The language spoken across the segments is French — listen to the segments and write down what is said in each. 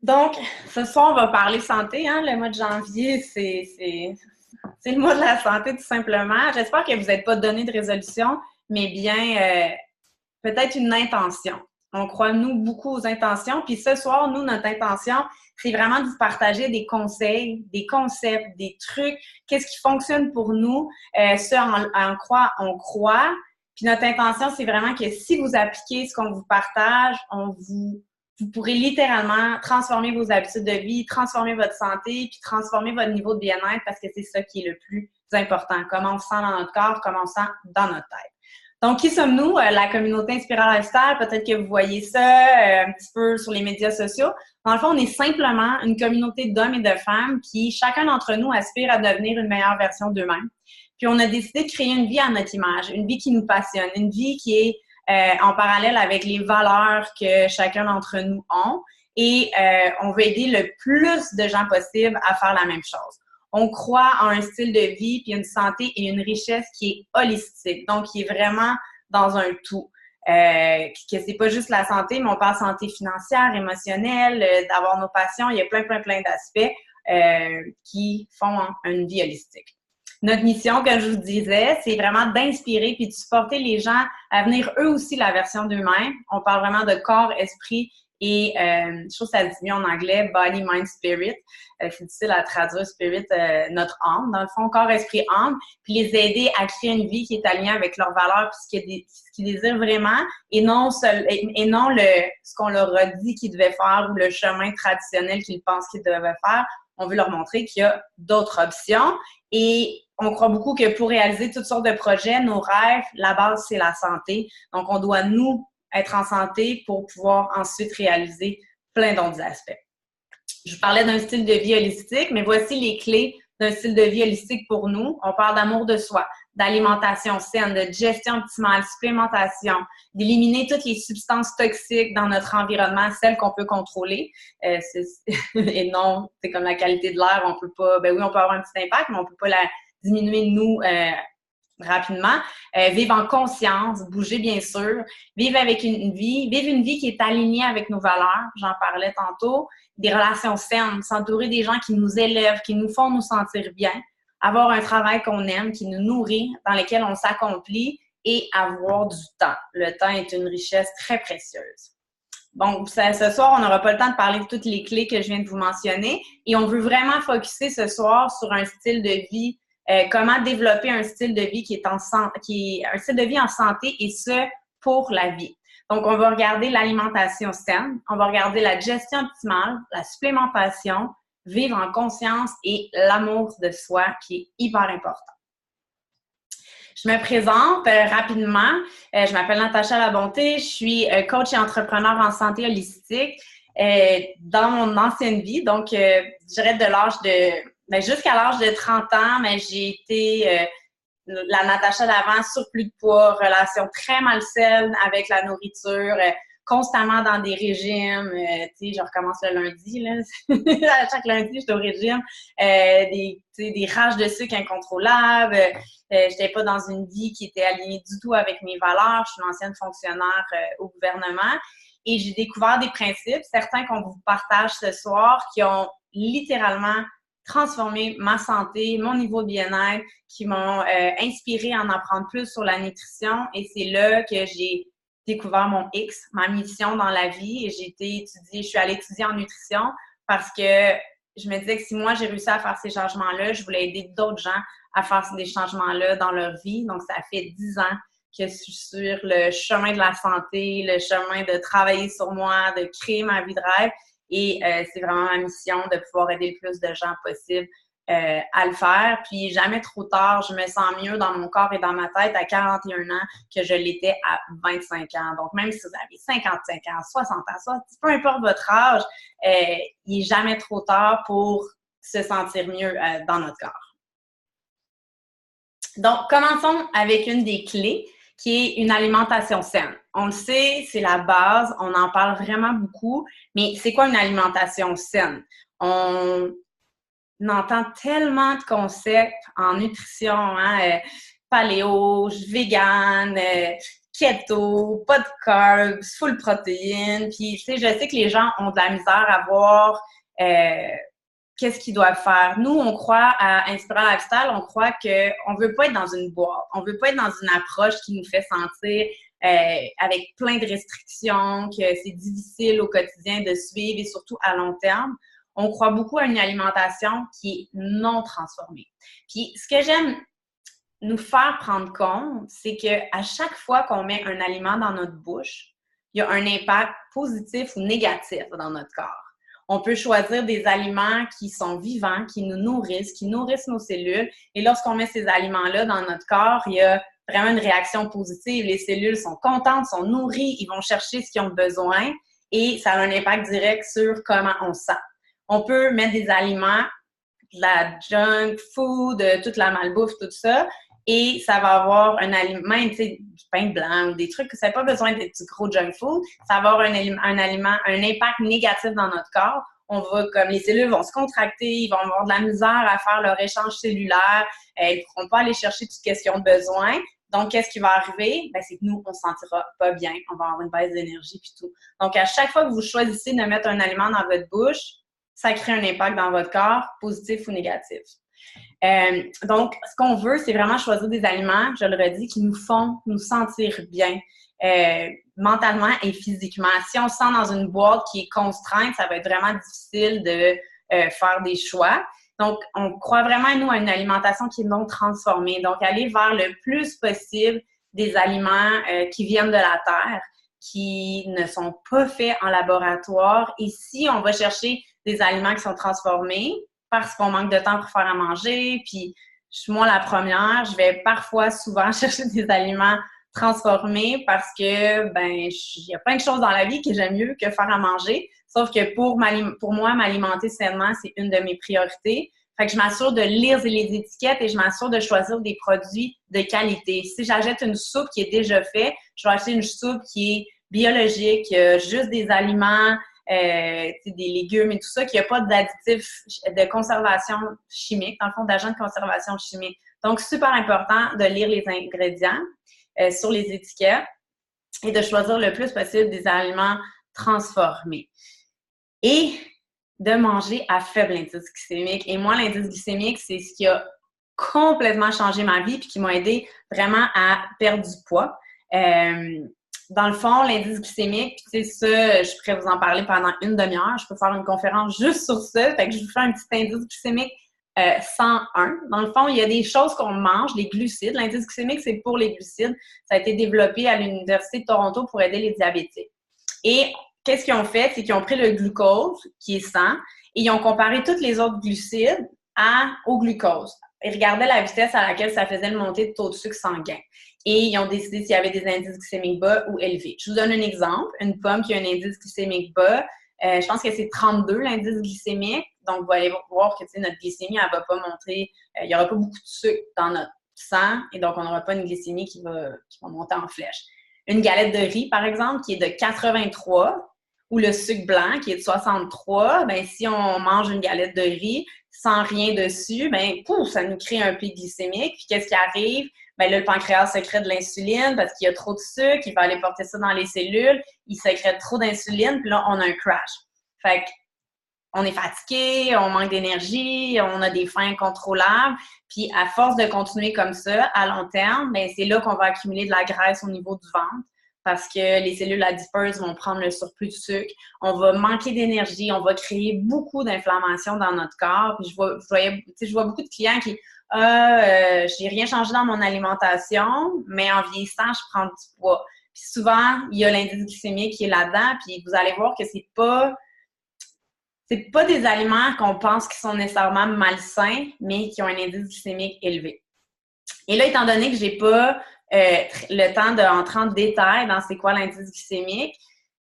Donc, ce soir, on va parler santé, hein? Le mois de janvier, c'est le mois de la santé, tout simplement. J'espère que vous n'êtes pas donné de résolution, mais bien peut-être une intention. On croit, nous, beaucoup aux intentions. Puis ce soir, nous, notre intention, c'est vraiment de vous partager des conseils, des concepts, des trucs, qu'est-ce qui fonctionne pour nous, en quoi on croit. Puis notre intention, c'est vraiment que si vous appliquez ce qu'on vous partage, vous pourrez littéralement transformer vos habitudes de vie, transformer votre santé, puis transformer votre niveau de bien-être parce que c'est ça qui est le plus important. Comment on se sent dans notre corps, comment on se sent dans notre tête. Donc, qui sommes-nous? La communauté Inspirant Lifestyle, peut-être que vous voyez ça un petit peu sur les médias sociaux. Dans le fond, on est simplement une communauté d'hommes et de femmes qui, chacun d'entre nous, aspire à devenir une meilleure version d'eux-mêmes. Puis, on a décidé de créer une vie à notre image, une vie qui nous passionne, une vie qui est en parallèle avec les valeurs que chacun d'entre nous ont. Et on veut aider le plus de gens possible à faire la même chose. On croit en un style de vie, puis une santé et une richesse qui est holistique, donc qui est vraiment dans un tout. Que c'est pas juste la santé, mais on parle santé financière, émotionnelle, d'avoir nos passions. Il y a plein d'aspects qui font une vie holistique. Notre mission, comme je vous disais, c'est vraiment d'inspirer puis de supporter les gens à venir eux aussi la version d'eux-mêmes. On parle vraiment de corps, esprit et je trouve que ça dit mieux en anglais, body, mind, spirit. C'est difficile à traduire spirit, notre âme, dans le fond, corps, esprit, âme, puis les aider à créer une vie qui est alignée avec leurs valeurs puis ce qu'ils désirent vraiment et non ce qu'on leur a dit qu'ils devaient faire ou le chemin traditionnel qu'ils pensent qu'ils devaient faire. On veut leur montrer qu'il y a d'autres options et on croit beaucoup que pour réaliser toutes sortes de projets, nos rêves, la base, c'est la santé. Donc, on doit, nous, être en santé pour pouvoir ensuite réaliser plein d'autres aspects. Je vous parlais d'un style de vie holistique, mais voici les clés d'un style de vie holistique pour nous. On parle d'amour de soi, d'alimentation saine, de gestion optimale, supplémentation, d'éliminer toutes les substances toxiques dans notre environnement, celles qu'on peut contrôler. Et non, c'est comme la qualité de l'air, on peut pas, ben oui, on peut avoir un petit impact, mais on peut pas la diminuer nous rapidement. Vivre en conscience, bouger bien sûr, vivre une vie qui est alignée avec nos valeurs, j'en parlais tantôt, des relations saines, s'entourer des gens qui nous élèvent, qui nous font nous sentir bien, avoir un travail qu'on aime, qui nous nourrit, dans lequel on s'accomplit et avoir du temps. Le temps est une richesse très précieuse. Bon, ce soir, on n'aura pas le temps de parler de toutes les clés que je viens de vous mentionner et on veut vraiment focusser ce soir sur un style de vie, comment développer un style de vie qui est un style de vie en santé et ce, pour la vie. Donc, on va regarder l'alimentation saine, on va regarder la gestion optimale, la supplémentation, vivre en conscience et l'amour de soi qui est hyper important. Je me présente rapidement. Je m'appelle Natacha Labonté. Je suis coach et entrepreneur en santé holistique dans mon ancienne vie. Donc, je dirais jusqu'à l'âge de 30 ans, mais j'ai été la Natacha d'avant, surplus de poids, relations très malsaines avec la nourriture, constamment dans des régimes. Tu sais, je recommence le lundi, là. Chaque lundi, je suis au régime. Des rages de sucre incontrôlables. J'étais pas dans une vie qui était alignée du tout avec mes valeurs. Je suis une ancienne fonctionnaire au gouvernement. Et j'ai découvert des principes, certains qu'on vous partage ce soir, qui ont littéralement transformé ma santé, mon niveau de bien-être, qui m'ont inspiré à en apprendre plus sur la nutrition. Et c'est là que j'ai découvert mon X, ma mission dans la vie. Et je suis allée étudier en nutrition parce que je me disais que si moi, j'ai réussi à faire ces changements-là, je voulais aider d'autres gens à faire des changements-là dans leur vie. Donc, ça fait 10 ans que je suis sur le chemin de la santé, le chemin de travailler sur moi, de créer ma vie de rêve. Et c'est vraiment ma mission de pouvoir aider le plus de gens possible à le faire. Puis jamais trop tard, je me sens mieux dans mon corps et dans ma tête à 41 ans que je l'étais à 25 ans. Donc même si vous avez 55 ans, 60 ans, peu importe votre âge, il n'est jamais trop tard pour se sentir mieux dans notre corps. Donc, commençons avec une des clés qui est une alimentation saine. On le sait, c'est la base, on en parle vraiment beaucoup, mais c'est quoi une alimentation saine? On entend tellement de concepts en nutrition, hein, paléo, vegan, keto, pas de carbs, full protéines. Puis, tu sais, je sais que les gens ont de la misère à voir qu'est-ce qu'ils doivent faire. Nous, on croit à Inspirant Lifestyle, on croit qu'on veut pas être dans une boîte. On veut pas être dans une approche qui nous fait sentir avec plein de restrictions, que c'est difficile au quotidien de suivre et surtout à long terme. On croit beaucoup à une alimentation qui est non transformée. Puis, ce que j'aime nous faire prendre compte, c'est qu'à chaque fois qu'on met un aliment dans notre bouche, il y a un impact positif ou négatif dans notre corps. On peut choisir des aliments qui sont vivants, qui nous nourrissent, qui nourrissent nos cellules. Et lorsqu'on met ces aliments-là dans notre corps, il y a vraiment une réaction positive. Les cellules sont contentes, sont nourries, ils vont chercher ce qu'ils ont besoin et ça a un impact direct sur comment on se sent. On peut mettre des aliments, de la junk food, toute la malbouffe, tout ça, et ça va avoir un aliment, tu sais, du pain blanc ou des trucs que ça n'a pas besoin d'être du gros junk food. Ça va avoir un impact négatif dans notre corps. On va, comme les cellules vont se contracter, ils vont avoir de la misère à faire leur échange cellulaire, ils ne pourront pas aller chercher tout ce qu'ils ont besoin. Donc, qu'est-ce qui va arriver? Ben, c'est que nous, on ne se sentira pas bien, on va avoir une baisse d'énergie puis tout. Donc, à chaque fois que vous choisissez de mettre un aliment dans votre bouche, ça crée un impact dans votre corps, positif ou négatif. Donc, ce qu'on veut, c'est vraiment choisir des aliments, je le redis, qui nous font nous sentir bien mentalement et physiquement. Si on se sent dans une boîte qui est contrainte, ça va être vraiment difficile de faire des choix. Donc, on croit vraiment, nous, à une alimentation qui est non transformée. Donc, aller vers le plus possible des aliments qui viennent de la terre, qui ne sont pas faits en laboratoire. Et si on va chercher des aliments qui sont transformés, parce qu'on manque de temps pour faire à manger, puis moi, la première, je vais parfois, souvent chercher des aliments transformés parce que, ben, il y a plein de choses dans la vie que j'aime mieux que faire à manger, sauf que pour moi, m'alimenter sainement, c'est une de mes priorités. Fait que je m'assure de lire les étiquettes et je m'assure de choisir des produits de qualité. Si j'achète une soupe qui est déjà faite, je vais acheter une soupe qui est biologique, juste des aliments, des légumes et tout ça, qu'il n'y a pas d'additifs de conservation chimique, dans le fond, d'agents de conservation chimique. Donc, super important de lire les ingrédients sur les étiquettes et de choisir le plus possible des aliments transformés. Et de manger à faible indice glycémique. Et moi, l'indice glycémique, c'est ce qui a complètement changé ma vie puis qui m'a aidé vraiment à perdre du poids. Dans le fond, l'indice glycémique, puis tu sais, ça, je pourrais vous en parler pendant une demi-heure. Je peux faire une conférence juste sur ça. Fait que je vous fais un petit indice glycémique 101. Dans le fond, il y a des choses qu'on mange, les glucides. L'indice glycémique, c'est pour les glucides. Ça a été développé à l'Université de Toronto pour aider les diabétiques. Et qu'est-ce qu'ils ont fait? C'est qu'ils ont pris le glucose, qui est 100, et ils ont comparé tous les autres glucides au glucose. Ils regardaient la vitesse à laquelle ça faisait le montée de taux de sucre sanguin. Et ils ont décidé s'il y avait des indices glycémiques bas ou élevés. Je vous donne un exemple. Une pomme qui a un indice glycémique bas, je pense que c'est 32 l'indice glycémique. Donc, vous allez voir que notre glycémie, elle ne va pas monter. Il n'y aura pas beaucoup de sucre dans notre sang et donc on n'aura pas une glycémie qui va monter en flèche. Une galette de riz, par exemple, qui est de 83 ou le sucre blanc qui est de 63, bien, si on mange une galette de riz sans rien dessus, bien, pouf, ça nous crée un pic glycémique. Puis qu'est-ce qui arrive? Bien là, le pancréas sécrète de l'insuline parce qu'il y a trop de sucre, il va aller porter ça dans les cellules, il sécrète trop d'insuline, puis là, on a un crash. Fait qu'on est fatigué, on manque d'énergie, on a des faims incontrôlables, puis à force de continuer comme ça, à long terme, bien, c'est là qu'on va accumuler de la graisse au niveau du ventre parce que les cellules adipeuses vont prendre le surplus de sucre, on va manquer d'énergie, on va créer beaucoup d'inflammation dans notre corps. Puis je vois beaucoup de clients qui j'ai rien changé dans mon alimentation, mais en vieillissant, je prends du poids. Puis souvent, il y a l'indice glycémique qui est là-dedans, puis vous allez voir que c'est pas des aliments qu'on pense qui sont nécessairement malsains, mais qui ont un indice glycémique élevé. Et là, étant donné que j'ai pas le temps d'entrer en détail dans c'est quoi l'indice glycémique,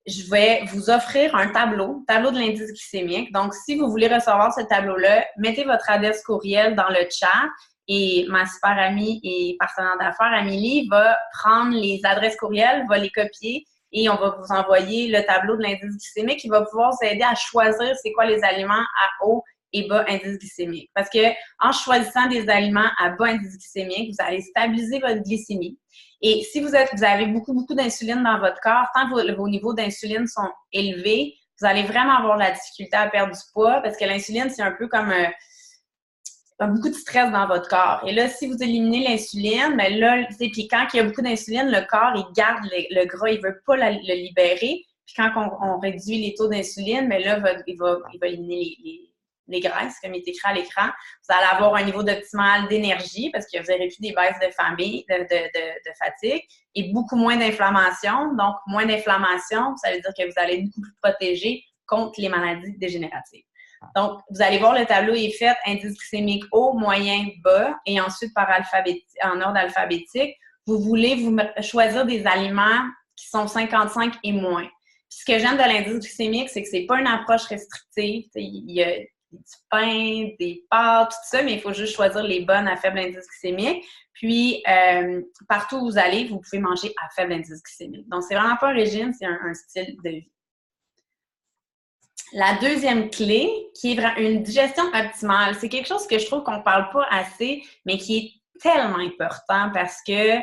je vais vous offrir un tableau de l'indice glycémique. Donc, si vous voulez recevoir ce tableau-là, mettez votre adresse courriel dans le chat et ma super amie et partenaire d'affaires, Amélie, va prendre les adresses courriels, va les copier et on va vous envoyer le tableau de l'indice glycémique qui va pouvoir vous aider à choisir c'est quoi les aliments à haut et bas indice glycémique. Parce que en choisissant des aliments à bas indice glycémique, vous allez stabiliser votre glycémie. Et si vous avez beaucoup d'insuline dans votre corps, tant que vos niveaux d'insuline sont élevés, vous allez vraiment avoir de la difficulté à perdre du poids parce que l'insuline, c'est un peu comme beaucoup de stress dans votre corps. Et là, si vous éliminez l'insuline, bien là, puis quand il y a beaucoup d'insuline, le corps, il garde le gras, il veut pas le libérer. Puis quand on réduit les taux d'insuline, bien là, il va éliminer les graisses, comme il est écrit à l'écran. Vous allez avoir un niveau optimal d'énergie parce que vous n'aurez plus des baisses de fatigue et beaucoup moins d'inflammation. Donc, moins d'inflammation, ça veut dire que vous allez être beaucoup plus protégé contre les maladies dégénératives. Donc, vous allez voir, le tableau est fait indice glycémique haut, moyen, bas et ensuite en ordre alphabétique. Vous voulez choisir des aliments qui sont 55 et moins. Puis, ce que j'aime de l'indice glycémique, c'est que c'est pas une approche restrictive. Il y a du pain, des pâtes, tout ça, mais il faut juste choisir les bonnes à faible indice glycémique. Puis, partout où vous allez, vous pouvez manger à faible indice glycémique. Donc, c'est vraiment pas un régime, c'est un style de vie. La deuxième clé, qui est une digestion optimale, c'est quelque chose que je trouve qu'on ne parle pas assez, mais qui est tellement important parce que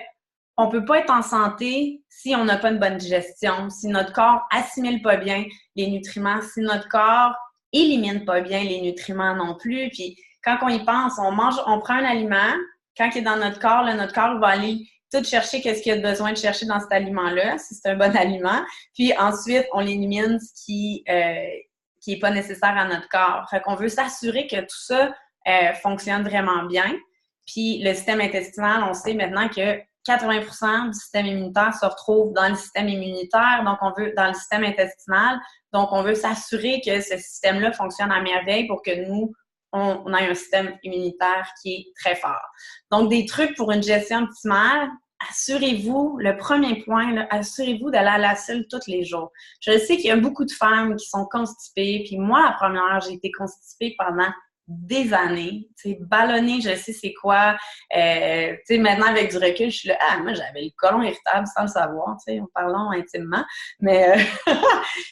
on ne peut pas être en santé si on n'a pas une bonne digestion, si notre corps assimile pas bien les nutriments, si notre corps élimine pas bien les nutriments non plus. Puis quand on y pense, on prend un aliment, quand il est dans notre corps, là, notre corps va aller tout chercher qu'est-ce qu'il y a besoin de chercher dans cet aliment-là, si c'est un bon aliment. Puis ensuite, on élimine ce qui n'est pas nécessaire à notre corps. Fait qu'on veut s'assurer que tout ça fonctionne vraiment bien. Puis le système intestinal, on sait maintenant que 80% du système immunitaire se retrouve dans le système immunitaire, donc dans le système intestinal. Donc, on veut s'assurer que ce système-là fonctionne à merveille pour que nous, on ait un système immunitaire qui est très fort. Donc, des trucs pour une gestion optimale, assurez-vous, le premier point, là, assurez-vous d'aller à la selle tous les jours. Je sais qu'il y a beaucoup de femmes qui sont constipées, puis moi, la première, j'ai été constipée pendant des années, tu sais, ballonnée, je sais c'est quoi. Tu sais, maintenant, avec du recul, je suis là, moi, j'avais le côlon irritable sans le savoir, tu sais, en parlant intimement. Mais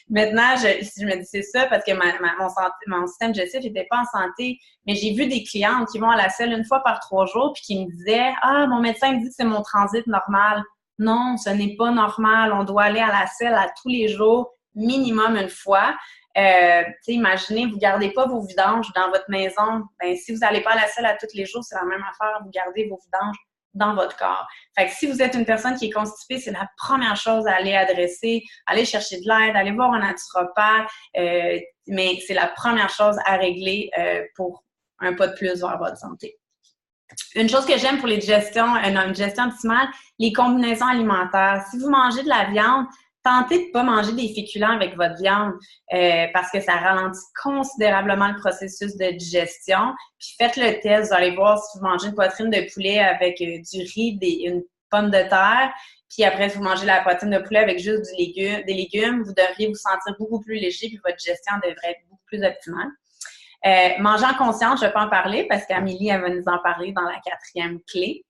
maintenant, je me dis, c'est ça, parce que mon système digestif n'était pas en santé. Mais j'ai vu des clientes qui vont à la selle une fois par 3 jours, puis qui me disaient, mon médecin me dit que c'est mon transit normal. Non, ce n'est pas normal. On doit aller à la selle à tous les jours, minimum une fois. Imaginez, vous ne gardez pas vos vidanges dans votre maison. Ben, si vous n'allez pas à la selle à tous les jours, c'est la même affaire, vous gardez vos vidanges dans votre corps. Fait que si vous êtes une personne qui est constipée, c'est la première chose à aller adresser, aller chercher de l'aide, aller voir un naturopathe, mais c'est la première chose à régler pour un pas de plus vers votre santé. Une chose que j'aime pour une gestion optimale, les combinaisons alimentaires. Si vous mangez de la viande, tentez de ne pas manger des féculents avec votre viande parce que ça ralentit considérablement le processus de digestion. Puis faites le test, vous allez voir si vous mangez une poitrine de poulet avec du riz, une pomme de terre, puis après si vous mangez la poitrine de poulet avec juste des légumes, vous devriez vous sentir beaucoup plus léger puis votre digestion devrait être beaucoup plus optimale. Manger en conscience, je peux en parler parce qu'Amélie, elle va nous en parler dans la 4e clé.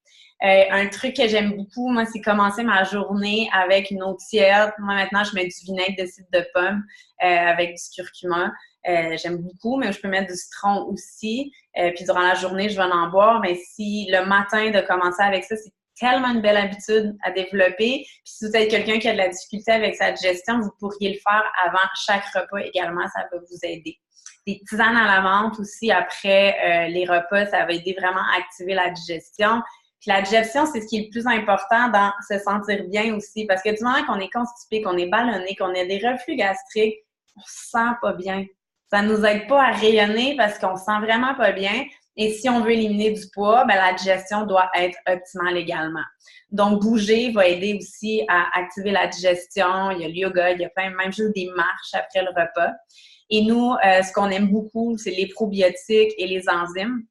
Un truc que j'aime beaucoup, moi, c'est commencer ma journée avec une eau tiède. Moi, maintenant, je mets du vinaigre de cidre de pomme avec du curcuma. J'aime beaucoup, mais je peux mettre du citron aussi. Puis durant la journée, je vais en boire. Mais si le matin, de commencer avec ça, c'est tellement une belle habitude à développer. Puis si vous êtes quelqu'un qui a de la difficulté avec sa digestion, vous pourriez le faire avant chaque repas également. Ça va vous aider. Des tisanes à la menthe aussi après les repas, ça va aider vraiment à activer la digestion. Puis la digestion, c'est ce qui est le plus important dans se sentir bien aussi. Parce que du moment qu'on est constipé, qu'on est ballonné, qu'on a des reflux gastriques, on se sent pas bien. Ça nous aide pas à rayonner parce qu'on se sent vraiment pas bien. Et si on veut éliminer du poids, ben la digestion doit être optimale également. Donc, bouger va aider aussi à activer la digestion. Il y a le yoga, il y a même juste des marches après le repas. Et nous, ce qu'on aime beaucoup, c'est les probiotiques et les enzymes.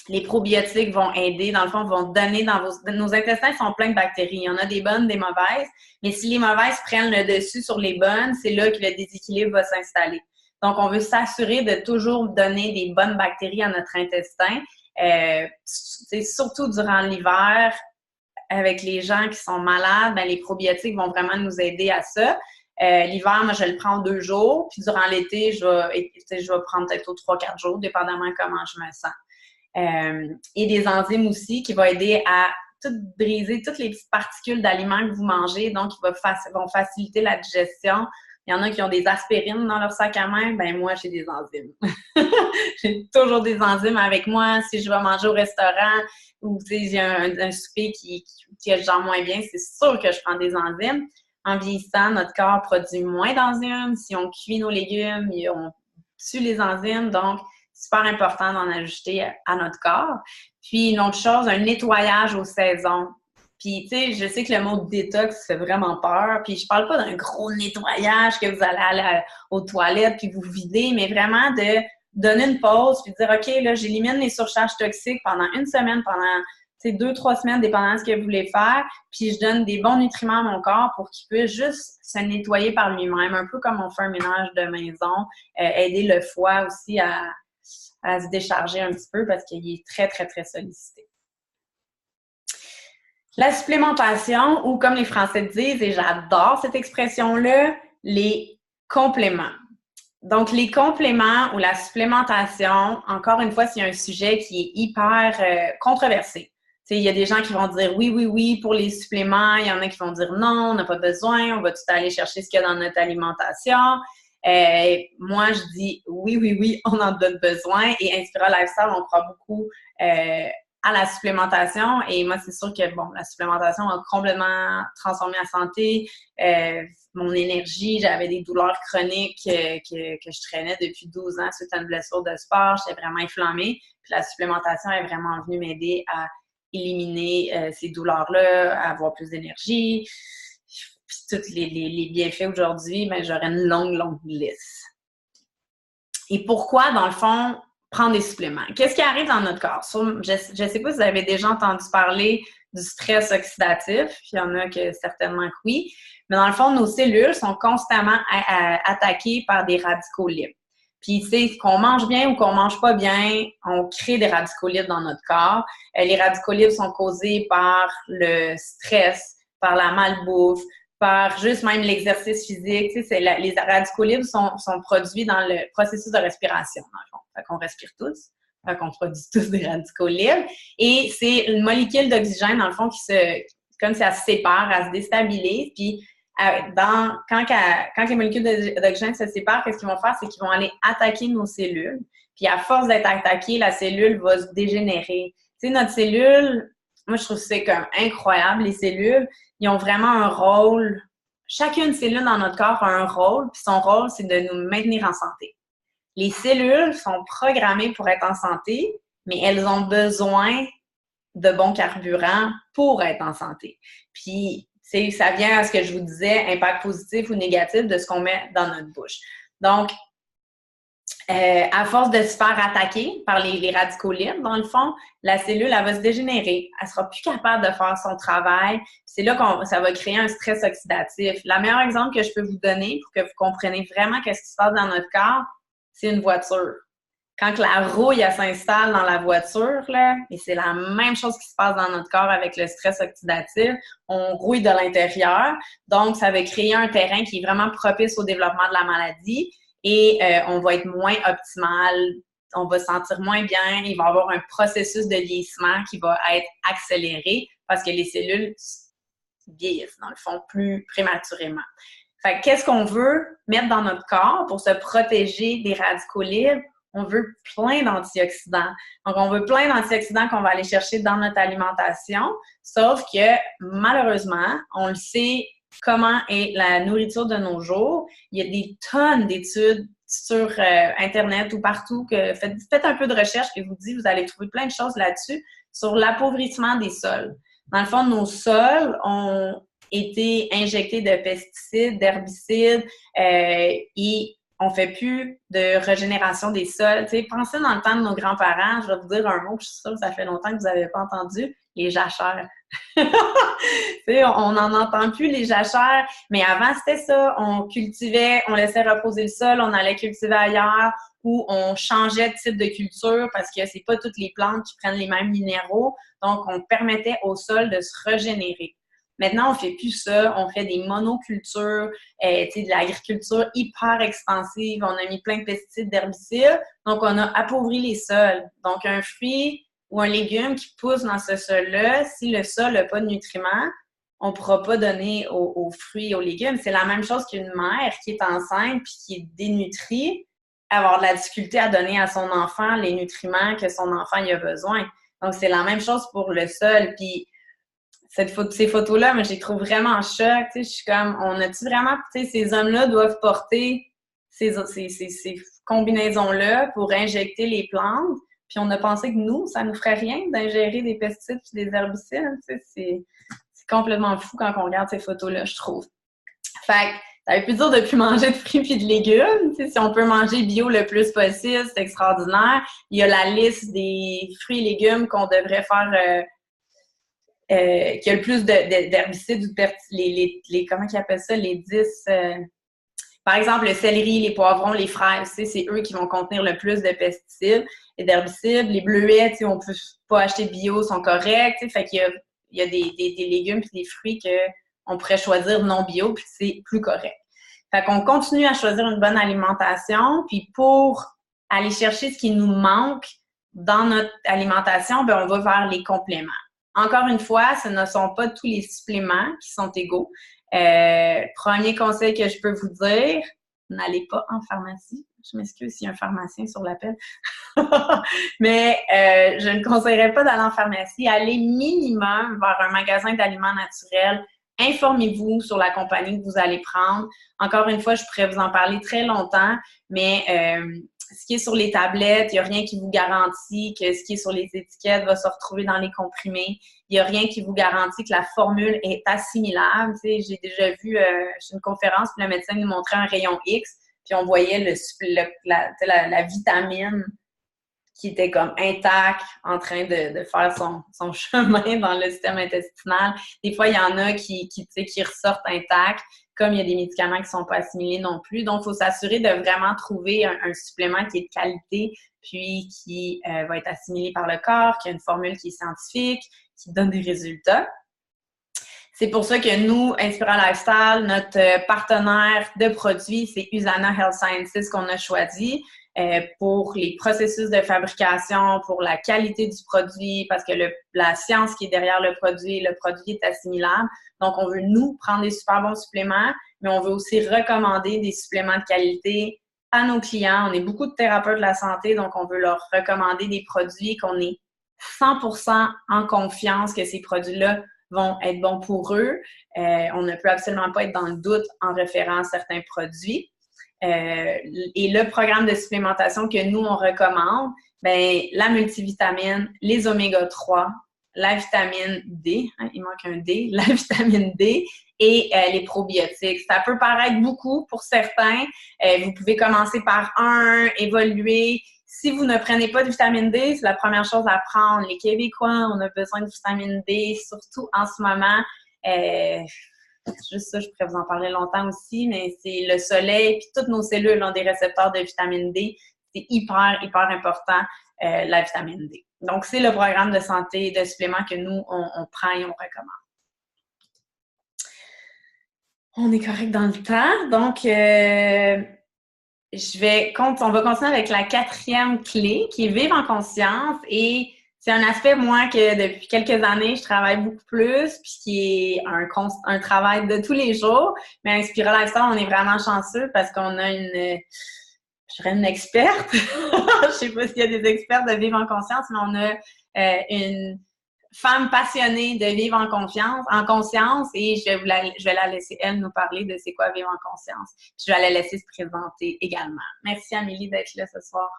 Les probiotiques vont aider, dans le fond, vont donner nos intestins sont pleins de bactéries. Il y en a des bonnes, des mauvaises, mais si les mauvaises prennent le dessus sur les bonnes, c'est là que le déséquilibre va s'installer. Donc, on veut s'assurer de toujours donner des bonnes bactéries à notre intestin. Surtout durant l'hiver, avec les gens qui sont malades, ben, les probiotiques vont vraiment nous aider à ça. L'hiver, moi, je le prends 2 jours, puis durant l'été, je vais prendre peut-être 3-4 jours, dépendamment comment je me sens. Et des enzymes aussi qui vont aider à tout briser toutes les petites particules d'aliments que vous mangez, donc ils vont faciliter la digestion. Il y en a qui ont des aspirines dans leur sac à main, ben moi, j'ai des enzymes. J'ai toujours des enzymes avec moi. Si je vais manger au restaurant ou j'ai un souper qui est genre moins bien, c'est sûr que je prends des enzymes. En vieillissant, notre corps produit moins d'enzymes. Si on cuit nos légumes, on tue les enzymes. Donc, super important d'en ajouter à notre corps. Puis, une autre chose, un nettoyage aux saisons. Puis, tu sais, je sais que le mot détox fait vraiment peur. Puis, je parle pas d'un gros nettoyage que vous allez aller aux toilettes puis vous videz, mais vraiment de donner une pause puis de dire, OK, là, j'élimine les surcharges toxiques pendant une semaine, pendant 2-3 semaines, dépendant de ce que vous voulez faire. Puis, je donne des bons nutriments à mon corps pour qu'il puisse juste se nettoyer par lui-même, un peu comme on fait un ménage de maison, aider le foie aussi à se décharger un petit peu parce qu'il est très, très, très sollicité. La supplémentation, ou comme les Français disent, et j'adore cette expression-là, les compléments. Donc, les compléments ou la supplémentation, encore une fois, c'est un sujet qui est hyper controversé. Il y a des gens qui vont dire oui, oui, oui pour les suppléments. Il y en a qui vont dire non, on n'a pas besoin, on va tout aller chercher ce qu'il y a dans notre alimentation. Moi, je dis oui, oui, oui, on en a besoin. Et Inspira Lifestyle, on croit beaucoup à la supplémentation. Et moi, c'est sûr que, bon, la supplémentation a complètement transformé la santé, mon énergie. J'avais des douleurs chroniques que je traînais depuis 12 ans suite à une blessure de sport. J'étais vraiment inflammée. Puis la supplémentation est vraiment venue m'aider à éliminer ces douleurs-là, à avoir plus d'énergie. Puis tous les bienfaits aujourd'hui, ben, j'aurais une longue, longue liste. Et pourquoi, dans le fond, prendre des suppléments? Qu'est-ce qui arrive dans notre corps? Je ne sais pas si vous avez déjà entendu parler du stress oxydatif. Il y en a que certainement que oui. Mais dans le fond, nos cellules sont constamment attaquées par des radicaux libres. Puis, tu sais, qu'on mange bien ou qu'on mange pas bien, on crée des radicaux libres dans notre corps. Les radicaux libres sont causés par le stress, par la malbouffe, par juste même l'exercice physique. Tu sais, les radicaux libres sont produits dans le processus de respiration, dans le fond. Fait qu'on respire tous. Fait qu'on produit tous des radicaux libres. Et c'est une molécule d'oxygène, dans le fond, comme si elle se sépare, elle se déstabilise. Puis, quand les molécules d'oxygène se séparent, qu'est-ce qu'ils vont faire? C'est qu'ils vont aller attaquer nos cellules. Puis, à force d'être attaquée, la cellule va se dégénérer. Tu sais, notre cellule, moi, je trouve que c'est comme incroyable, les cellules. Ils ont vraiment un rôle. Chacune cellule dans notre corps a un rôle, puis son rôle, c'est de nous maintenir en santé. Les cellules sont programmées pour être en santé, mais elles ont besoin de bons carburants pour être en santé. Puis, ça vient à ce que je vous disais, impact positif ou négatif de ce qu'on met dans notre bouche. Donc, à force de se faire attaquer par les radicaux libres, dans le fond, la cellule, elle va se dégénérer. Elle sera plus capable de faire son travail. C'est là que ça va créer un stress oxydatif. Le meilleur exemple que je peux vous donner pour que vous compreniez vraiment qu'est-ce qui se passe dans notre corps, c'est une voiture. Quand la rouille s'installe dans la voiture, là, et c'est la même chose qui se passe dans notre corps avec le stress oxydatif, on rouille de l'intérieur. Donc, ça va créer un terrain qui est vraiment propice au développement de la maladie. Et on va être moins optimal, on va se sentir moins bien, il va y avoir un processus de vieillissement qui va être accéléré parce que les cellules vieillissent, dans le fond, plus prématurément. Fait que qu'est-ce qu'on veut mettre dans notre corps pour se protéger des radicaux libres? On veut plein d'antioxydants. Donc, on veut plein d'antioxydants qu'on va aller chercher dans notre alimentation, sauf que, malheureusement, on le sait comment est la nourriture de nos jours. Il y a des tonnes d'études sur Internet ou partout. Faites un peu de recherche et vous allez trouver plein de choses là-dessus sur l'appauvrissement des sols. Dans le fond, nos sols ont été injectés de pesticides, d'herbicides et on fait plus de régénération des sols. Tu sais, pensez dans le temps de nos grands-parents, je vais vous dire un mot que je suis sûre que ça fait longtemps que vous n'avez pas entendu, les jachères. On n'en entend plus, les jachères, mais avant, c'était ça. On cultivait, on laissait reposer le sol, on allait cultiver ailleurs ou on changeait de type de culture parce que c'est pas toutes les plantes qui prennent les mêmes minéraux. Donc, on permettait au sol de se régénérer. Maintenant, on fait plus ça. On fait des monocultures, de l'agriculture hyper extensive. On a mis plein de pesticides, d'herbicides. Donc, on a appauvri les sols. Donc, un fruit ou un légume qui pousse dans ce sol-là, si le sol n'a pas de nutriments, on ne pourra pas donner aux fruits et aux légumes. C'est la même chose qu'une mère qui est enceinte puis qui est dénutrie, avoir de la difficulté à donner à son enfant les nutriments que son enfant y a besoin. Donc, c'est la même chose pour le sol. Puis, ces photos-là, moi, je les trouve vraiment en choc. Tu sais, je suis comme, on a-tu vraiment, tu sais, ces hommes-là doivent porter ces combinaisons-là pour injecter les plantes. Puis, on a pensé que nous, ça nous ferait rien d'ingérer des pesticides et des herbicides. Tu sais, c'est complètement fou quand on regarde ces photos-là, je trouve. Fait que, ça veut plus dire de plus manger de fruits et de légumes. Tu sais, si on peut manger bio le plus possible, c'est extraordinaire. Il y a la liste des fruits et légumes qu'on devrait faire, qui a le plus d'herbicides ou comment ils appellent ça, les 10... par exemple, le céleri, les poivrons, les fraises, c'est eux qui vont contenir le plus de pesticides et d'herbicides. Les bleuets, on ne peut pas acheter bio, sont corrects. Fait qu'il y a des légumes et des fruits qu'on pourrait choisir non bio, puis c'est plus correct. Fait qu'on continue à choisir une bonne alimentation, puis pour aller chercher ce qui nous manque dans notre alimentation, ben on va vers les compléments. Encore une fois, ce ne sont pas tous les suppléments qui sont égaux. Premier conseil que je peux vous dire, n'allez pas en pharmacie. Je m'excuse s'il y a un pharmacien sur l'appel. Mais je ne conseillerais pas d'aller en pharmacie. Allez minimum vers un magasin d'aliments naturels. Informez-vous sur la compagnie que vous allez prendre. Encore une fois, je pourrais vous en parler très longtemps, mais ce qui est sur les tablettes, il n'y a rien qui vous garantit que ce qui est sur les étiquettes va se retrouver dans les comprimés. Il n'y a rien qui vous garantit que la formule est assimilable. Tu sais, j'ai déjà vu chez une conférence, puis le médecin nous montrait un rayon X, puis on voyait la vitamine qui était comme intact, en train de faire son chemin dans le système intestinal. Des fois, il y en a qui ressortent intacts, comme il y a des médicaments qui ne sont pas assimilés non plus. Donc, il faut s'assurer de vraiment trouver un supplément qui est de qualité, puis qui va être assimilé par le corps, qui a une formule qui est scientifique, qui donne des résultats. C'est pour ça que nous, Inspirant Lifestyle, notre partenaire de produits, c'est Usana Health Sciences qu'on a choisi pour les processus de fabrication, pour la qualité du produit, parce que la science qui est derrière le produit est assimilable. Donc, on veut, nous, prendre des super bons suppléments, mais on veut aussi recommander des suppléments de qualité à nos clients. On est beaucoup de thérapeutes de la santé, donc on veut leur recommander des produits qu'on est 100% en confiance que ces produits-là vont être bons pour eux. On ne peut absolument pas être dans le doute en référant à certains produits. Et le programme de supplémentation que nous, on recommande, ben, la multivitamine, les oméga-3, la vitamine D, hein, il manque un D, la vitamine D et les probiotiques. Ça peut paraître beaucoup pour certains. Vous pouvez commencer par un, évoluer. Si vous ne prenez pas de vitamine D, c'est la première chose à prendre. Les Québécois, on a besoin de vitamine D, surtout en ce moment. Juste ça, je pourrais vous en parler longtemps aussi, mais c'est le soleil, puis toutes nos cellules ont des récepteurs de vitamine D. C'est hyper, hyper important, la vitamine D. Donc, c'est le programme de santé de suppléments que nous, on prend et on recommande. On est correct dans le temps. Donc, on va continuer avec la 4e clé, qui est vivre en conscience. Et c'est un aspect, moi, que depuis quelques années, je travaille beaucoup plus, puis qui est un travail de tous les jours. Mais à Inspirant Lifestyle, on est vraiment chanceux parce qu'on a une experte. Je sais pas s'il y a des experts de vivre en conscience, mais on a une femme passionnée de vivre en conscience, et je vais la laisser, elle, nous parler de c'est quoi vivre en conscience. Puis je vais la laisser se présenter également. Merci, Amélie, d'être là ce soir.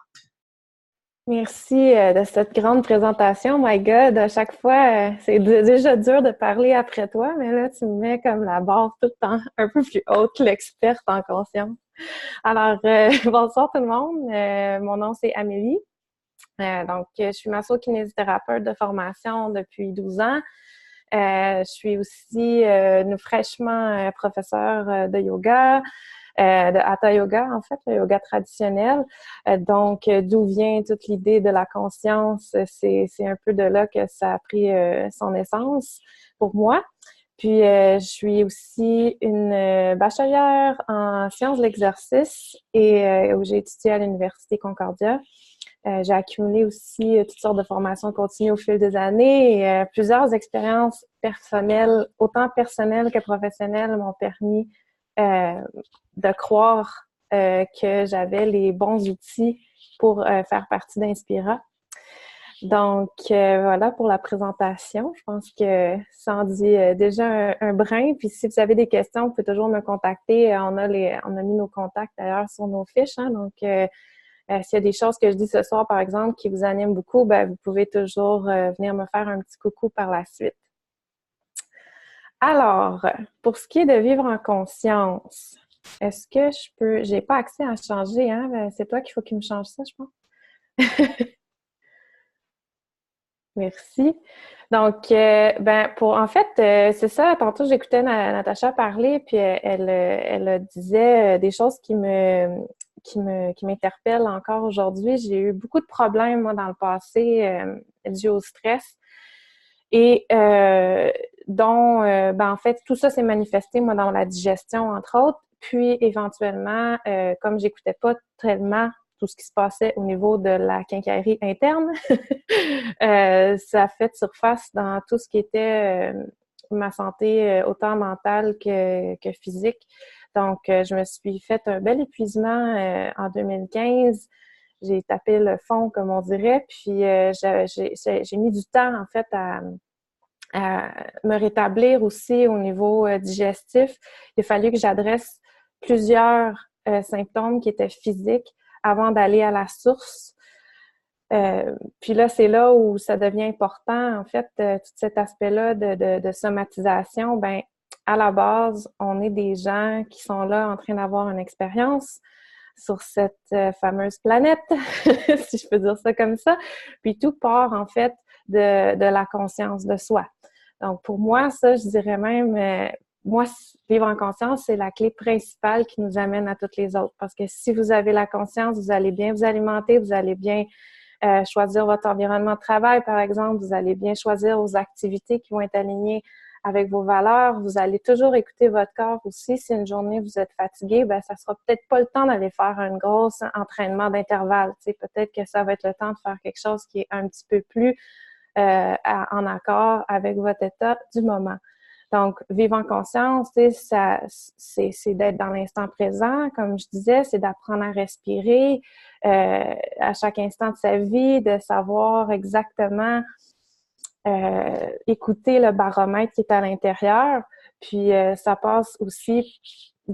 Merci de cette grande présentation. My God, à chaque fois, c'est déjà dur de parler après toi, mais là, tu me mets comme la barre tout le temps un peu plus haute, l'experte en conscience. Alors, bonsoir tout le monde. Mon nom, c'est Amélie. Donc, je suis masso-kinésithérapeute de formation depuis 12 ans. Je suis aussi fraîchement professeure de yoga, de Hatha Yoga, en fait, le yoga traditionnel. Donc, d'où vient toute l'idée de la conscience? C'est un peu de là que ça a pris son essence pour moi. Puis, je suis aussi une bachelière en sciences de l'exercice et où j'ai étudié à l'Université Concordia. J'ai accumulé aussi toutes sortes de formations continues au fil des années et plusieurs expériences personnelles, autant personnelles que professionnelles, m'ont permis de croire que j'avais les bons outils pour faire partie d'Inspira. Donc, voilà pour la présentation. Je pense que ça en dit déjà un brin. Puis, si vous avez des questions, vous pouvez toujours me contacter. On a mis nos contacts d'ailleurs sur nos fiches. Hein, donc, s'il y a des choses que je dis ce soir, par exemple, qui vous animent beaucoup, ben, vous pouvez toujours venir me faire un petit coucou par la suite. Alors, pour ce qui est de vivre en conscience, est-ce que je peux... J'ai pas accès à changer, hein? Ben, c'est toi qu'il faut qu'il me change ça, je pense. Merci. Donc, ben, en fait, c'est ça. Tantôt, j'écoutais Natacha parler, puis elle disait des choses qui m'interpellent encore aujourd'hui. J'ai eu beaucoup de problèmes, moi, dans le passé, dus au stress. Et ben, en fait, tout ça s'est manifesté, moi, dans la digestion, entre autres. Puis, éventuellement, comme j'écoutais pas tellement tout ce qui se passait au niveau de la quincaillerie interne, ça a fait surface dans tout ce qui était ma santé, autant mentale que physique. Donc, je me suis fait un bel épuisement en 2015. J'ai tapé le fond, comme on dirait, puis j'ai mis du temps, en fait, à me rétablir aussi au niveau digestif. Il a fallu que j'adresse plusieurs symptômes qui étaient physiques avant d'aller à la source. Puis là, c'est là où ça devient important, en fait, tout cet aspect-là de somatisation. Ben, à la base, on est des gens qui sont là en train d'avoir une expérience sur cette fameuse planète, si je peux dire ça comme ça. Puis tout part, en fait, de la conscience de soi. Donc, pour moi, ça, je dirais même, moi, vivre en conscience, c'est la clé principale qui nous amène à toutes les autres. Parce que si vous avez la conscience, vous allez bien vous alimenter, vous allez bien choisir votre environnement de travail, par exemple. Vous allez bien choisir vos activités qui vont être alignées avec vos valeurs. Vous allez toujours écouter votre corps aussi. Si une journée vous êtes fatigué, ben ça sera peut-être pas le temps d'aller faire un gros entraînement d'intervalle. Tu sais, peut-être que ça va être le temps de faire quelque chose qui est un petit peu plus en accord avec votre état du moment. Donc, vivre en conscience, c'est d'être dans l'instant présent, comme je disais, c'est d'apprendre à respirer à chaque instant de sa vie, de savoir exactement écouter le baromètre qui est à l'intérieur. Puis, ça passe aussi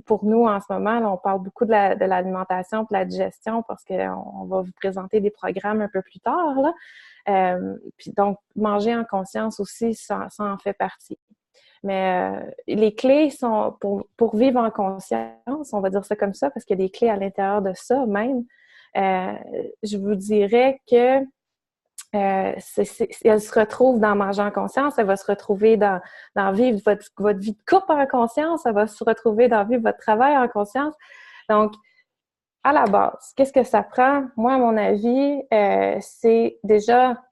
pour nous en ce moment, là, on parle beaucoup de l'alimentation, de la digestion, parce qu'on va vous présenter des programmes un peu plus tard, là. Puis donc, manger en conscience aussi, ça en fait partie. Mais les clés sont pour vivre en conscience, on va dire ça comme ça, parce qu'il y a des clés à l'intérieur de ça même. Je vous dirais que elle se retrouve dans manger en conscience, elle va se retrouver dans vivre votre vie de couple en conscience, elle va se retrouver dans vivre votre travail en conscience. Donc, à la base, qu'est-ce que ça prend? Moi, à mon avis, c'est déjà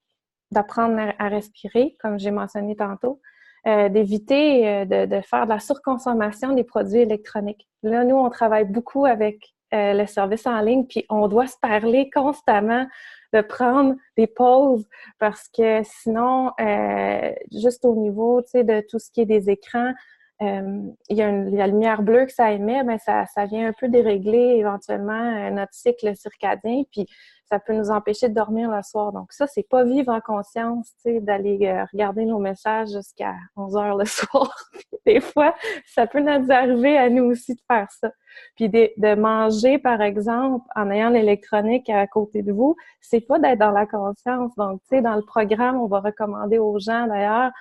d'apprendre à respirer, comme j'ai mentionné tantôt, d'éviter de faire de la surconsommation des produits électroniques. Là, nous, on travaille beaucoup avec le service en ligne, puis on doit se parler constamment, de prendre des pauses, parce que sinon, juste au niveau, tu sais, de tout ce qui est des écrans, il y a la lumière bleue que ça émet, mais ça vient un peu dérégler éventuellement notre cycle circadien, puis ça peut nous empêcher de dormir le soir. Donc ça, c'est pas vivre en conscience, tu sais, d'aller regarder nos messages jusqu'à 11 heures le soir. Des fois, ça peut nous arriver à nous aussi de faire ça. Puis de manger, par exemple, en ayant l'électronique à côté de vous, c'est pas d'être dans la conscience. Donc, tu sais, dans le programme, on va recommander aux gens, d'ailleurs,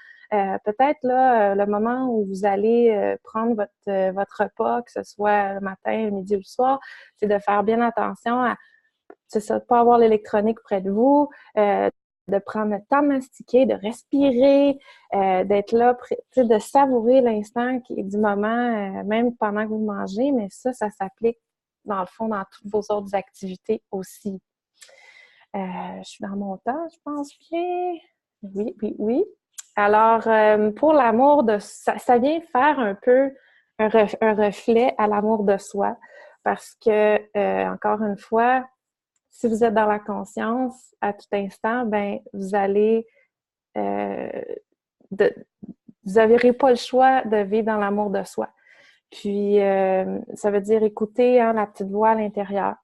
peut-être là, le moment où vous allez prendre votre repas, que ce soit le matin, le midi ou le soir, c'est de faire bien attention à, c'est ça, de pas avoir l'électronique près de vous, de prendre le temps de mastiquer, de respirer, d'être là, de savourer l'instant qui est du moment, même pendant que vous mangez, mais ça s'applique dans le fond dans toutes vos autres activités aussi. Je suis dans mon temps, je pense bien. Oui, oui, oui. Alors, pour l'amour de... Ça vient faire un peu un reflet à l'amour de soi parce que, encore une fois, Si vous êtes dans la conscience à tout instant, ben vous allez vous n'aurez pas le choix de vivre dans l'amour de soi. Puis, ça veut dire écouter la petite voix à l'intérieur.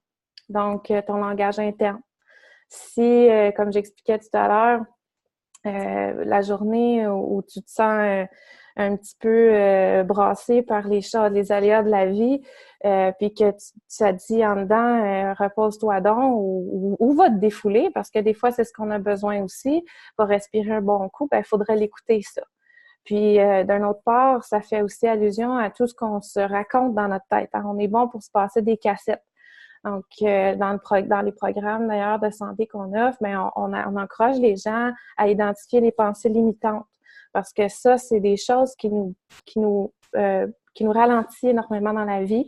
Donc, ton langage interne. Si, comme j'expliquais tout à l'heure, la journée où tu te sens un petit peu brassé par les aléas de la vie, puis que tu as dit en dedans, repose-toi donc ou va te défouler, parce que des fois, c'est ce qu'on a besoin aussi, va respirer un bon coup, ben il faudrait l'écouter, ça. Puis, d'un autre part, ça fait aussi allusion à tout ce qu'on se raconte dans notre tête. On est bon pour se passer des cassettes. Donc, dans les programmes d'ailleurs de santé qu'on offre, ben, on encourage les gens à identifier les pensées limitantes. Parce que ça, c'est des choses qui nous ralentissent énormément dans la vie,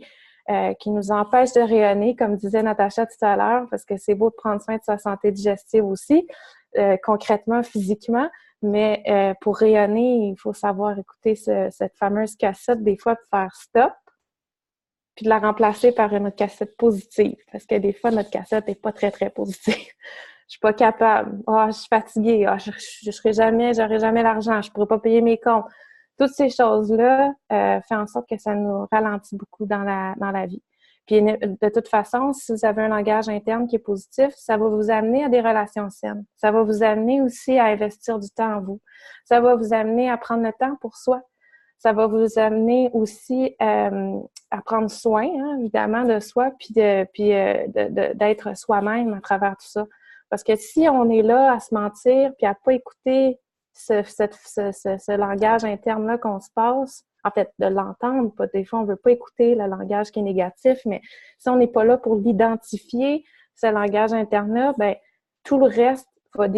qui nous empêchent de rayonner, comme disait Natacha tout à l'heure, parce que c'est beau de prendre soin de sa santé digestive aussi, concrètement, physiquement. Mais pour rayonner, il faut savoir écouter cette fameuse cassette des fois pour faire stop, puis de la remplacer par une cassette positive. Parce que des fois, notre cassette n'est pas très, très positive. Je suis pas capable. Je suis fatiguée. J'aurai jamais l'argent. Je pourrai pas payer mes comptes. Toutes ces choses-là font en sorte que ça nous ralentit beaucoup dans la vie. Puis de toute façon, si vous avez un langage interne qui est positif, ça va vous amener à des relations saines. Ça va vous amener aussi à investir du temps en vous. Ça va vous amener à prendre le temps pour soi. Ça va vous amener aussi à prendre soin, évidemment, de soi, puis d'être soi-même à travers tout ça. Parce que si on est là à se mentir, puis à pas écouter ce langage interne-là qu'on se passe, en fait, de l'entendre, des fois, on veut pas écouter le langage qui est négatif, mais si on n'est pas là pour l'identifier, ce langage interne-là, ben tout le reste va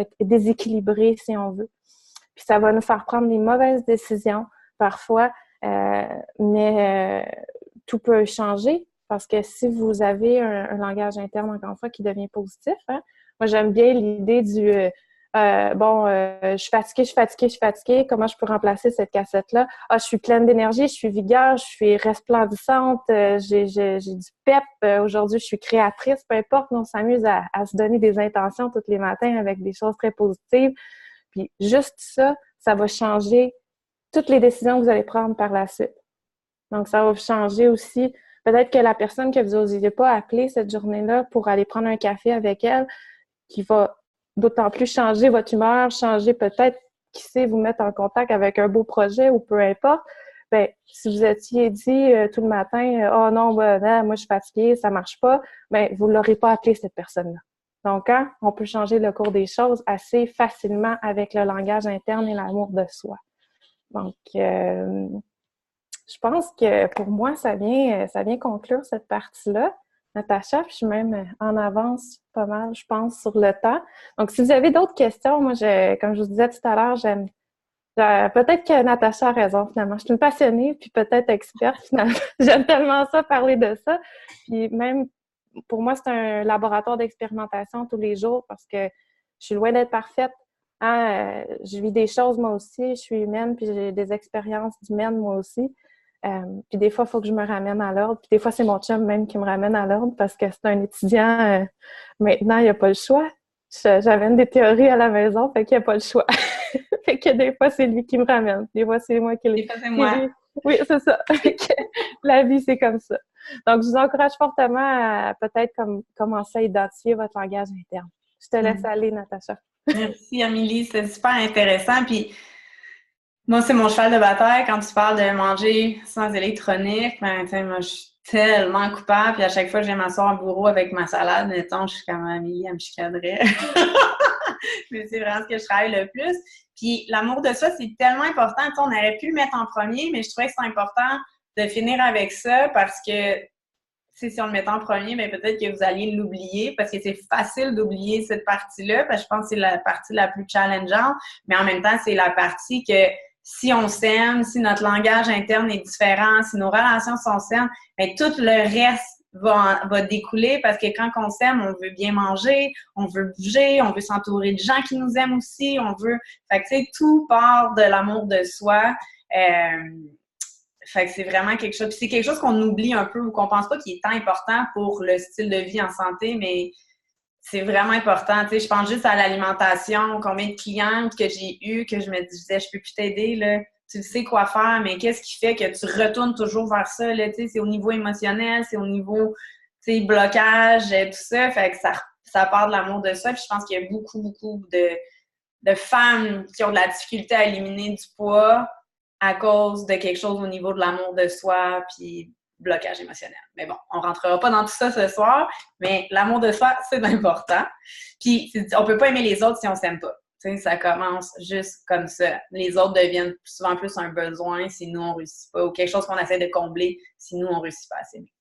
être déséquilibré, si on veut. Puis ça va nous faire prendre des mauvaises décisions parfois, mais tout peut changer parce que si vous avez un langage interne, encore une fois, qui devient positif, moi j'aime bien l'idée du je suis fatiguée, comment je peux remplacer cette cassette-là? Je suis pleine d'énergie, je suis vigueur, je suis resplendissante, j'ai du pep, aujourd'hui je suis créatrice, peu importe, on s'amuse à se donner des intentions tous les matins avec des choses très positives. Puis juste ça, ça va changer toutes les décisions que vous allez prendre par la suite. Donc, ça va changer aussi. Peut-être que la personne que vous n'osiez pas appeler cette journée-là pour aller prendre un café avec elle, qui va d'autant plus changer votre humeur, changer peut-être, qui sait, vous mettre en contact avec un beau projet ou peu importe. Bien, si vous étiez dit tout le matin, « Oh non, moi je suis fatiguée, ça marche pas », bien, vous ne l'aurez pas appelé cette personne-là. Donc, on peut changer le cours des choses assez facilement avec le langage interne et l'amour de soi. Donc, je pense que pour moi, ça vient conclure cette partie-là. Natacha, puis je suis même en avance pas mal, je pense, sur le temps. Donc, si vous avez d'autres questions, moi, comme je vous disais tout à l'heure, peut-être que Natacha a raison, finalement. Je suis une passionnée, puis peut-être experte, finalement. J'aime tellement ça, parler de ça. Puis même, pour moi, c'est un laboratoire d'expérimentation tous les jours parce que je suis loin d'être parfaite. Je vis des choses, moi aussi. Je suis humaine, puis j'ai des expériences humaines, moi aussi. Puis des fois, il faut que je me ramène à l'ordre. Puis des fois, c'est mon chum même qui me ramène à l'ordre parce que c'est un étudiant. Maintenant, il n'y a pas le choix. J'amène des théories à la maison, fait qu'il n'y a pas le choix. Fait que des fois, c'est lui qui me ramène. Des fois, c'est moi qui le... Des fois, c'est moi. Oui, c'est ça. La vie, c'est comme ça. Donc, je vous encourage fortement à peut-être commencer à identifier votre langage interne. Je te laisse aller, Natacha. Merci, Amélie. C'est super intéressant. Puis, moi, c'est mon cheval de bataille. Quand tu parles de manger sans électronique, moi, je suis tellement coupable. Puis, à chaque fois que je viens m'asseoir au bureau avec ma salade, mettons, je suis comme Amélie, elle me chicanerait. Mais c'est vraiment ce que je travaille le plus. Puis, l'amour de soi, c'est tellement important. Tu sais, on aurait pu le mettre en premier, mais je trouvais que c'est important de finir avec ça parce que si on le mettait en premier, bien peut-être que vous alliez l'oublier parce que c'est facile d'oublier cette partie-là parce que je pense que c'est la partie la plus challengeante, mais en même temps, c'est la partie que si on s'aime, si notre langage interne est différent, si nos relations sont saines, bien tout le reste va découler parce que quand on s'aime, on veut bien manger, on veut bouger, on veut s'entourer de gens qui nous aiment aussi, on veut... Fait que tu sais, tout part de l'amour de soi. Fait que c'est vraiment quelque chose. Puis c'est quelque chose qu'on oublie un peu ou qu'on pense pas qu'il est tant important pour le style de vie en santé, mais c'est vraiment important. Tu sais, je pense juste à l'alimentation, combien de clientes que j'ai eues que je me disais, je peux plus t'aider, là. Tu le sais quoi faire, mais qu'est-ce qui fait que tu retournes toujours vers ça, là? Tu sais, c'est au niveau émotionnel, c'est au niveau, tu sais, blocage, tout ça. Fait que ça part de l'amour de soi. Puis je pense qu'il y a beaucoup de femmes qui ont de la difficulté à éliminer du poids à cause de quelque chose au niveau de l'amour de soi, puis blocage émotionnel. Mais bon, on rentrera pas dans tout ça ce soir, mais l'amour de soi, c'est important. Puis, on peut pas aimer les autres si on s'aime pas. Tu sais, ça commence juste comme ça. Les autres deviennent souvent plus un besoin si nous, on réussit pas, ou quelque chose qu'on essaie de combler si nous, on réussit pas à s'aimer.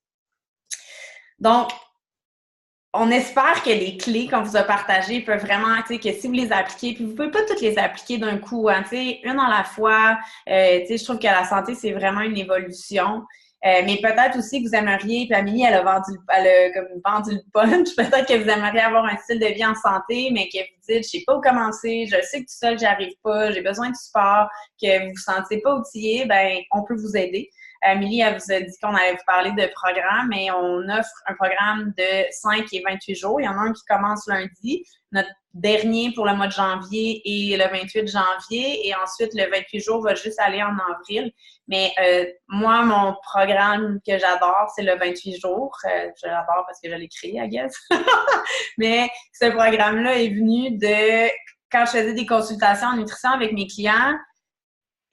Donc, on espère que les clés qu'on vous a partagées peuvent vraiment, tu sais, que si vous les appliquez, puis vous pouvez pas toutes les appliquer d'un coup, hein, tu sais, une à la fois. Tu sais, je trouve que la santé, c'est vraiment une évolution. Mais peut-être aussi que vous aimeriez, puis Amélie, elle a comme vendu le punch, peut-être que vous aimeriez avoir un style de vie en santé, mais que vous dites, je sais pas où commencer, je sais que tout seul, j'y arrive pas, j'ai besoin de support, que vous vous sentez pas outillé, ben, on peut vous aider. Amélie, elle vous a dit qu'on allait vous parler de programme, mais on offre un programme de 5 et 28 jours. Il y en a un qui commence lundi, notre dernier pour le mois de janvier et le 28 janvier, et ensuite le 28 jours va juste aller en avril. Mais moi, mon programme que j'adore, c'est le 28 jours. Je l'adore parce que je l'ai créé, I guess. Mais ce programme-là est venu de quand je faisais des consultations en nutrition avec mes clients.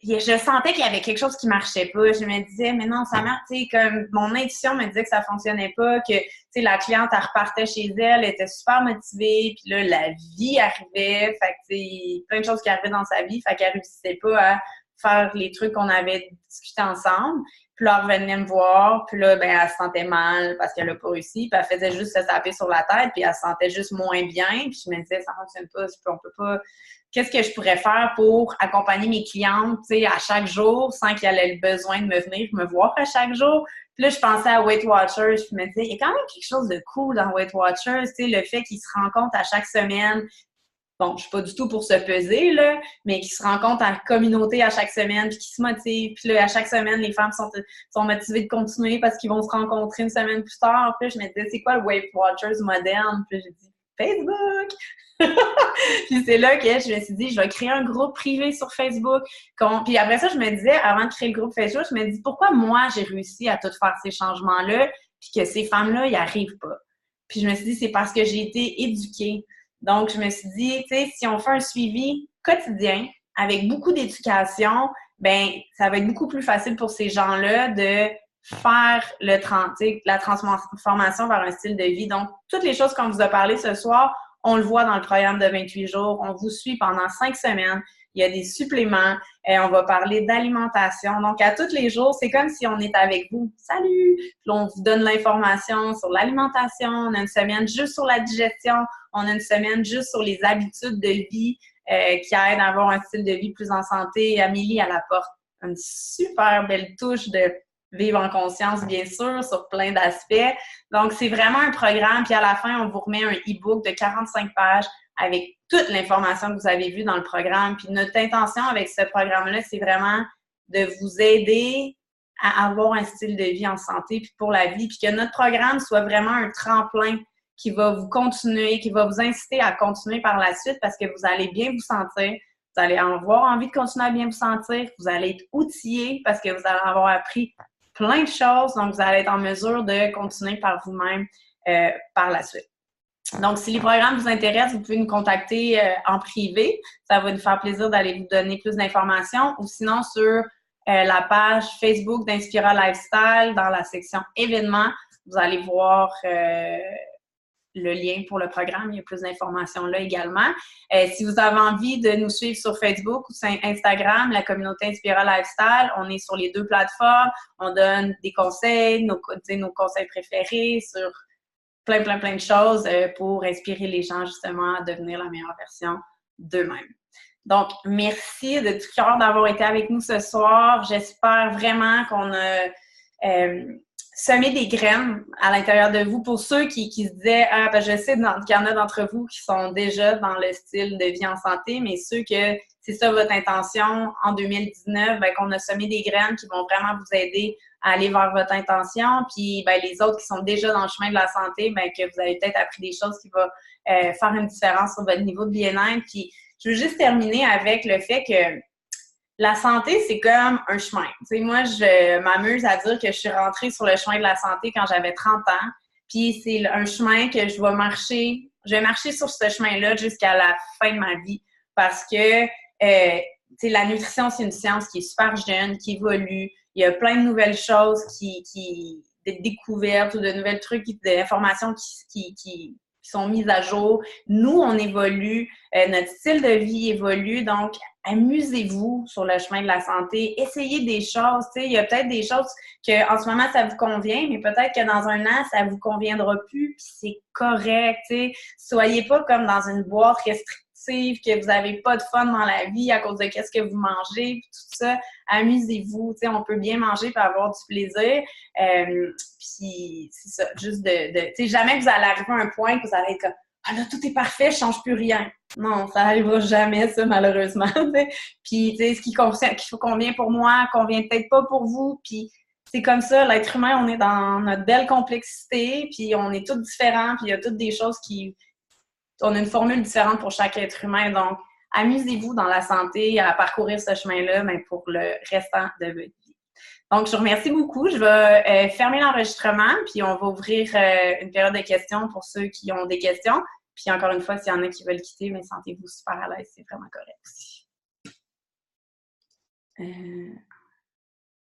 Je sentais qu'il y avait quelque chose qui marchait pas. Je me disais, mais non, ça marche, tu sais, comme mon intuition me disait que ça fonctionnait pas, que, tu sais, la cliente, elle repartait chez elle, elle était super motivée, puis là, la vie arrivait, fait que, tu sais, plein de choses qui arrivaient dans sa vie, fait qu'elle réussissait pas à faire les trucs qu'on avait discutés ensemble. Puis là, elle revenait me voir, puis là, ben, elle se sentait mal parce qu'elle a pas réussi, puis elle faisait juste se taper sur la tête, puis elle se sentait juste moins bien, puis je me disais, ça fonctionne pas, on peut pas. Qu'est-ce que je pourrais faire pour accompagner mes clientes, tu sais, à chaque jour, sans qu'elles aient le besoin de me venir me voir à chaque jour? Puis là, je pensais à Weight Watchers, je me disais, il y a quand même quelque chose de cool dans Weight Watchers, tu sais, le fait qu'ils se rencontrent à chaque semaine. Bon, je suis pas du tout pour se peser, là, mais qui se rencontrent en communauté à chaque semaine, puis qui se motivent. Puis là, à chaque semaine, les femmes sont motivées de continuer parce qu'ils vont se rencontrer une semaine plus tard. Puis là, je me disais, c'est quoi le Weight Watchers moderne? Puis j'ai dit, Facebook! Puis c'est là que je me suis dit, je vais créer un groupe privé sur Facebook. Puis après ça, je me disais, avant de créer le groupe Facebook, je me dis, pourquoi moi, j'ai réussi à tout faire ces changements-là, puis que ces femmes-là, ils n'y arrivent pas? Puis je me suis dit, c'est parce que j'ai été éduquée. Donc, je me suis dit, tu sais, si on fait un suivi quotidien avec beaucoup d'éducation, ben ça va être beaucoup plus facile pour ces gens-là de faire la transformation vers un style de vie. Donc, toutes les choses qu'on vous a parlé ce soir, on le voit dans le programme de 28 jours. On vous suit pendant 5 semaines. Il y a des suppléments. Et on va parler d'alimentation. Donc, à tous les jours, c'est comme si on est avec vous. Salut! Puis on vous donne l'information sur l'alimentation. On a une semaine juste sur la digestion. On a une semaine juste sur les habitudes de vie qui aident à avoir un style de vie plus en santé. Amélie, elle apporte une super belle touche de vivre en conscience, bien sûr, sur plein d'aspects. Donc, c'est vraiment un programme. Puis à la fin, on vous remet un e-book de 45 pages avec toute l'information que vous avez vue dans le programme. Puis notre intention avec ce programme-là, c'est vraiment de vous aider à avoir un style de vie en santé puis pour la vie. Puis que notre programme soit vraiment un tremplin qui va vous continuer, qui va vous inciter à continuer par la suite parce que vous allez bien vous sentir. Vous allez avoir envie de continuer à bien vous sentir. Vous allez être outillé parce que vous allez avoir appris plein de choses. Donc, vous allez être en mesure de continuer par vous-même par la suite. Donc, si les programmes vous intéressent, vous pouvez nous contacter en privé. Ça va nous faire plaisir d'aller vous donner plus d'informations. Ou sinon, sur la page Facebook d'Inspira Lifestyle, dans la section événements, vous allez voir le lien pour le programme. Il y a plus d'informations là également. Si vous avez envie de nous suivre sur Facebook ou sur Instagram, la communauté Inspira Lifestyle, on est sur les deux plateformes. On donne des conseils, nos conseils préférés sur plein de choses pour inspirer les gens justement à devenir la meilleure version d'eux-mêmes. Donc, merci de tout cœur d'avoir été avec nous ce soir. J'espère vraiment qu'on a semer des graines à l'intérieur de vous pour ceux qui se disaient « Ah, ben je sais qu'il y en a d'entre vous qui sont déjà dans le style de vie en santé, mais ceux que c'est ça votre intention en 2019, ben, qu'on a semé des graines qui vont vraiment vous aider à aller vers votre intention. Puis ben, les autres qui sont déjà dans le chemin de la santé, ben, que vous avez peut-être appris des choses qui vont faire une différence sur votre niveau de bien-être. Puis je veux juste terminer avec le fait que la santé, c'est comme un chemin. Tu sais, moi, je m'amuse à dire que je suis rentrée sur le chemin de la santé quand j'avais 30 ans. Puis c'est un chemin que je vais marcher. Je vais marcher sur ce chemin-là jusqu'à la fin de ma vie parce que tu sais, la nutrition, c'est une science qui est super jeune, qui évolue. Il y a plein de nouvelles choses des découvertes ou de nouvelles trucs, des informations qui sont mises à jour. Nous, on évolue, notre style de vie évolue, donc amusez-vous sur le chemin de la santé, essayez des choses, tu sais, il y a peut-être des choses que en ce moment ça vous convient, mais peut-être que dans un an ça vous conviendra plus, puis c'est correct, tu sais. Soyez pas comme dans une boîte restrictive que vous n'avez pas de fun dans la vie à cause de qu'est-ce que vous mangez, puis tout ça. Amusez-vous, tu sais, on peut bien manger pour avoir du plaisir. Puis c'est ça, juste tu sais, jamais que vous allez arriver à un point que vous allez être comme ah là, tout est parfait, je change plus rien. Non, ça arrivera jamais, ça, malheureusement. Puis, tu sais, ce qui convient pour moi, convient peut-être pas pour vous. Puis, c'est comme ça, l'être humain, on est dans notre belle complexité, puis on est tous différents, puis il y a toutes des choses on a une formule différente pour chaque être humain. Donc, amusez-vous dans la santé à parcourir ce chemin-là, mais pour le restant de votre vie. Donc, je vous remercie beaucoup. Je vais fermer l'enregistrement, puis on va ouvrir une période de questions pour ceux qui ont des questions. Puis encore une fois, s'il y en a qui veulent quitter, mais sentez-vous super à l'aise, c'est vraiment correct aussi.